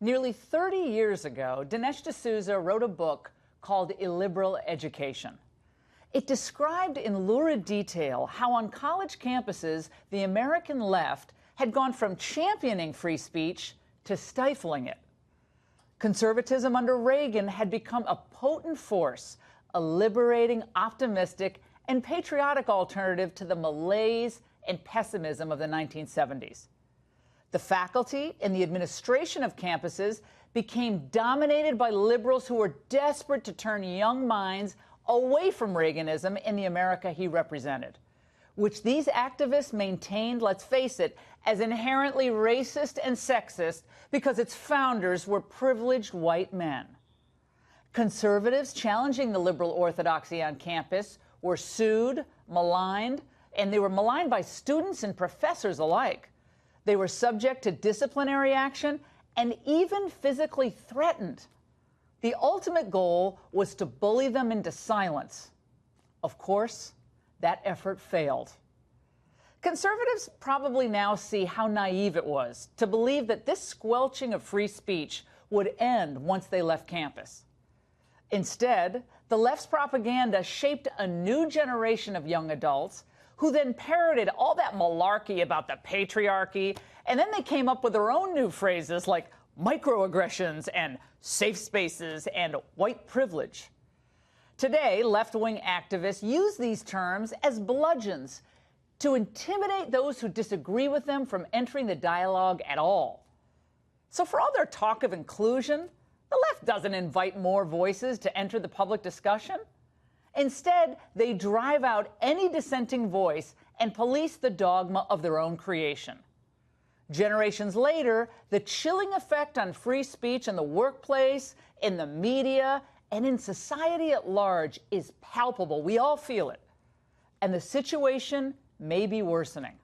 Nearly 30 years ago, Dinesh D'Souza wrote a book called Illiberal Education. It described in lurid detail how on college campuses the American left had gone from championing free speech to stifling it. Conservatism under Reagan had become a potent force, a liberating, optimistic, and patriotic alternative to the malaise and pessimism of the 1970s. The faculty and the administration of campuses became dominated by liberals who were desperate to turn young minds away from Reaganism in the America he represented, which these activists maintained, let's face it, as inherently racist and sexist because its founders were privileged white men. Conservatives challenging the liberal orthodoxy on campus were sued, maligned, and they were maligned by students and professors alike. They were subject to disciplinary action and even physically threatened. The ultimate goal was to bully them into silence. Of course, that effort failed. Conservatives probably now see how naive it was to believe that this squelching of free speech would end once they left campus. Instead, the left's propaganda shaped a new generation of young adults who then parroted all that malarkey about the patriarchy, and then they came up with their own new phrases like microaggressions and safe spaces and white privilege. Today, left-wing activists use these terms as bludgeons to intimidate those who disagree with them from entering the dialogue at all. So for all their talk of inclusion, the left doesn't invite more voices to enter the public discussion. Instead, they drive out any dissenting voice and police the dogma of their own creation. Generations later, the chilling effect on free speech in the workplace, in the media, and in society at large is palpable. We all feel it. And the situation may be worsening.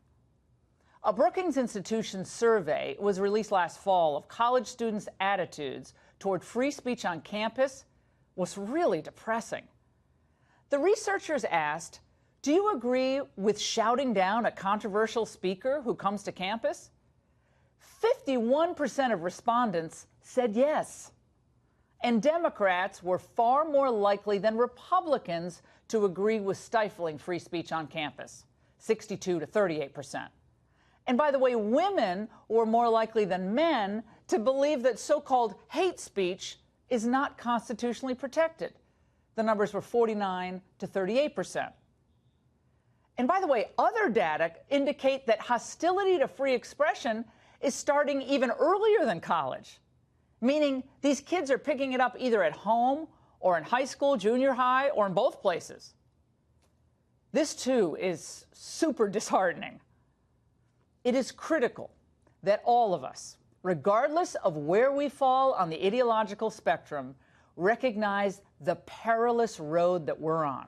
A Brookings Institution survey was released last fall of college students' attitudes toward free speech on campus was really depressing. The researchers asked, do you agree with shouting down a controversial speaker who comes to campus? 51% of respondents said yes. And Democrats were far more likely than Republicans to agree with stifling free speech on campus, 62 to 38%. And by the way, women were more likely than men to believe that so-called hate speech is not constitutionally protected. The numbers were 49 to 38%. And by the way, other data indicate that hostility to free expression is starting even earlier than college, meaning these kids are picking it up either at home or in high school, junior high, or in both places. This, too, is super disheartening. It is critical that all of us, regardless of where we fall on the ideological spectrum, recognize the perilous road that we're on.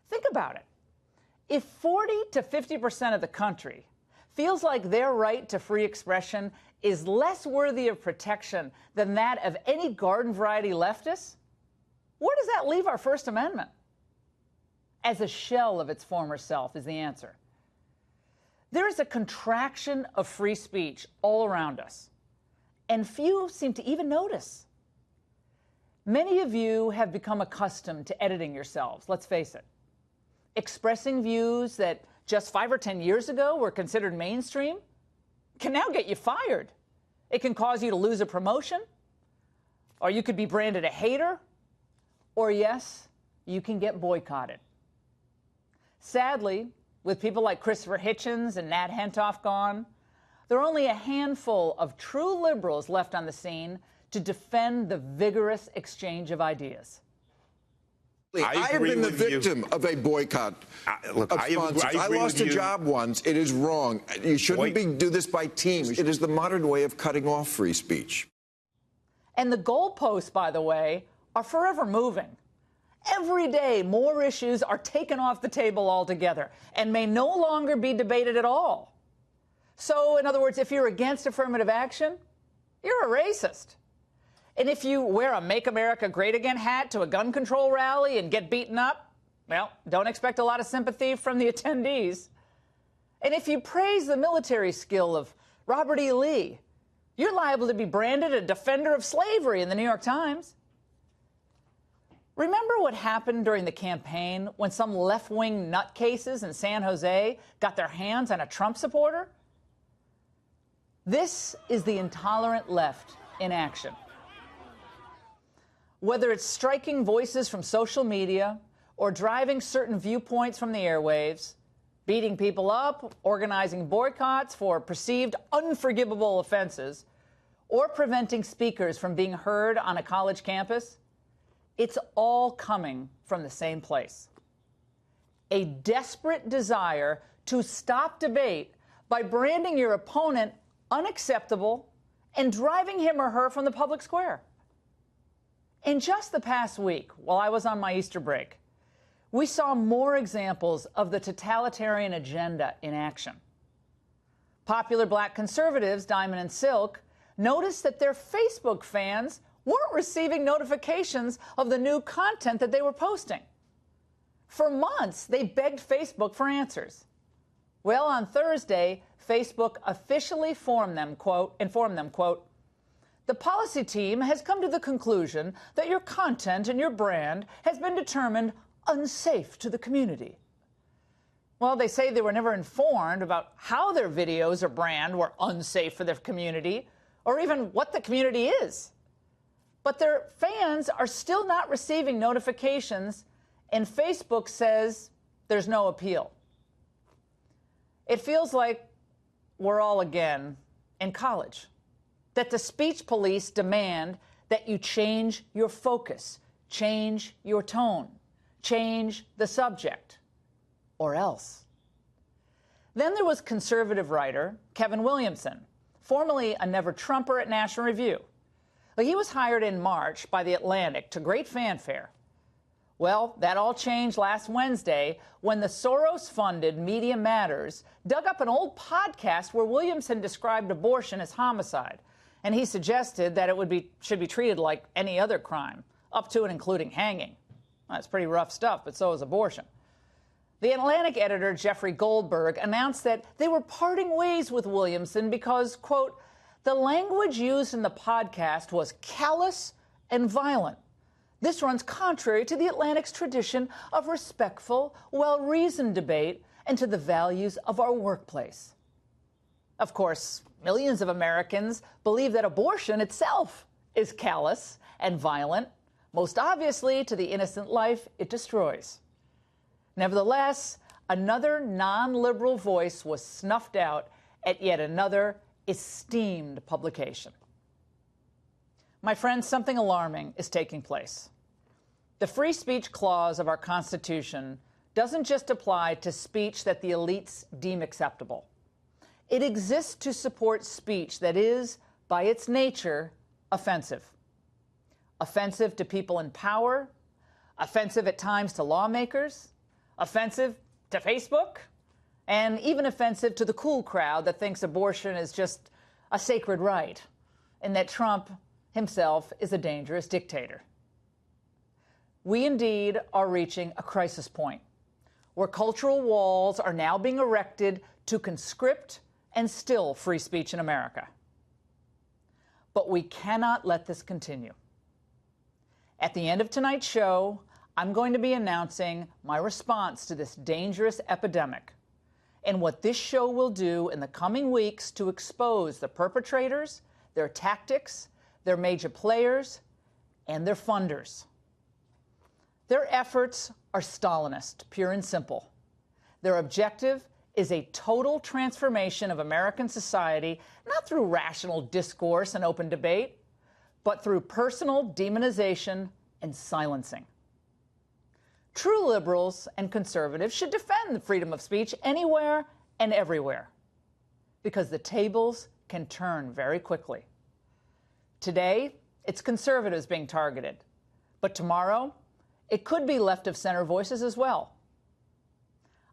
Think about it. If 40 to 50% of the country feels like their right to free expression is less worthy of protection than that of any garden variety leftist, where does that leave our First Amendment? As a shell of its former self is the answer. There is a contraction of free speech all around us, and few seem to even notice. Many of you have become accustomed to editing yourselves, let's face it. Expressing views that just 5 or 10 years ago were considered mainstream can now get you fired. It can cause you to lose a promotion, or you could be branded a hater, or yes, you can get boycotted. Sadly, with people like Christopher Hitchens and Nat Hentoff gone, there are only a handful of true liberals left on the scene to defend the vigorous exchange of ideas. I have been the victim of a boycott of sponsors. I lost a job once. It is wrong. You shouldn't do this by teams. It is the modern way of cutting off free speech. And the goalposts, by the way, are forever moving. Every day, more issues are taken off the table altogether and may no longer be debated at all. So, in other words, if you're against affirmative action, you're a racist. And if you wear a Make America Great Again hat to a gun control rally and get beaten up, well, don't expect a lot of sympathy from the attendees. And if you praise the military skill of Robert E. Lee, You're liable to be branded a defender of slavery in the New York Times. Remember what happened during the campaign when some left-wing nutcases in San Jose got their hands on a Trump supporter? This is the intolerant left in action. Whether it's striking voices from social media or driving certain viewpoints from the airwaves, beating people up, organizing boycotts for perceived unforgivable offenses, or preventing speakers from being heard on a college campus, it's all coming from the same place. A desperate desire to stop debate by branding your opponent unacceptable and driving him or her from the public square. In just the past week, while I was on my Easter break, we saw more examples of the totalitarian agenda in action. Popular black conservatives, Diamond and Silk, noticed that their Facebook fans weren't receiving notifications of the new content that they were posting. For months, they begged Facebook for answers. Well, on Thursday, Facebook officially informed them, quote, "The policy team has come to the conclusion that your content and your brand has been determined unsafe to the community." Well, they say they were never informed about how their videos or brand were unsafe for their community, or even what the community is. But their fans are still not receiving notifications, and Facebook says there's no appeal. It feels like we're all again in college, that the speech police demand that you change your focus, change your tone, change the subject, or else. Then there was conservative writer Kevin Williamson, formerly a never-Trumper at National Review. He was hired in March by The Atlantic to great fanfare. Well, that all changed last Wednesday when the Soros-funded Media Matters dug up an old podcast where Williamson described abortion as homicide, and he suggested that it should be treated like any other crime, up to and including hanging. That's pretty rough stuff, but so is abortion. The Atlantic editor, Jeffrey Goldberg, announced that they were parting ways with Williamson because, quote, "The language used in the podcast was callous and violent. This runs contrary to the Atlantic's tradition of respectful, well-reasoned debate and to the values of our workplace." Of course, millions of Americans believe that abortion itself is callous and violent, most obviously to the innocent life it destroys. Nevertheless, another non-liberal voice was snuffed out at yet another esteemed publication. My friends, something alarming is taking place. The free speech clause of our Constitution doesn't just apply to speech that the elites deem acceptable. It exists to support speech that is, by its nature, offensive. Offensive to people in power, offensive at times to lawmakers, offensive to Facebook, and even offensive to the cool crowd that thinks abortion is just a sacred right, and that Trump himself is a dangerous dictator. We indeed are reaching a crisis point where cultural walls are now being erected to conscript and still free speech in America. But we cannot let this continue. At the end of tonight's show, I'm going to be announcing my response to this dangerous epidemic and what this show will do in the coming weeks to expose the perpetrators, their tactics, their major players, and their funders. Their efforts are Stalinist, pure and simple. Their objective is a total transformation of American society, not through rational discourse and open debate, but through personal demonization and silencing. True liberals and conservatives should defend the freedom of speech anywhere and everywhere, because the tables can turn very quickly. Today, it's conservatives being targeted, but tomorrow, it could be left-of-center voices as well.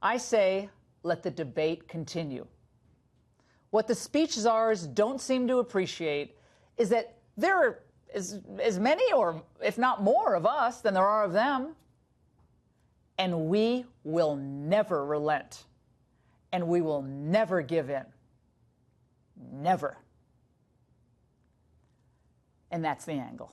I say, let the debate continue. What the speech czars don't seem to appreciate is that there are as many, or if not more, of us than there are of them. And we will never relent. And we will never give in. Never. And that's the angle.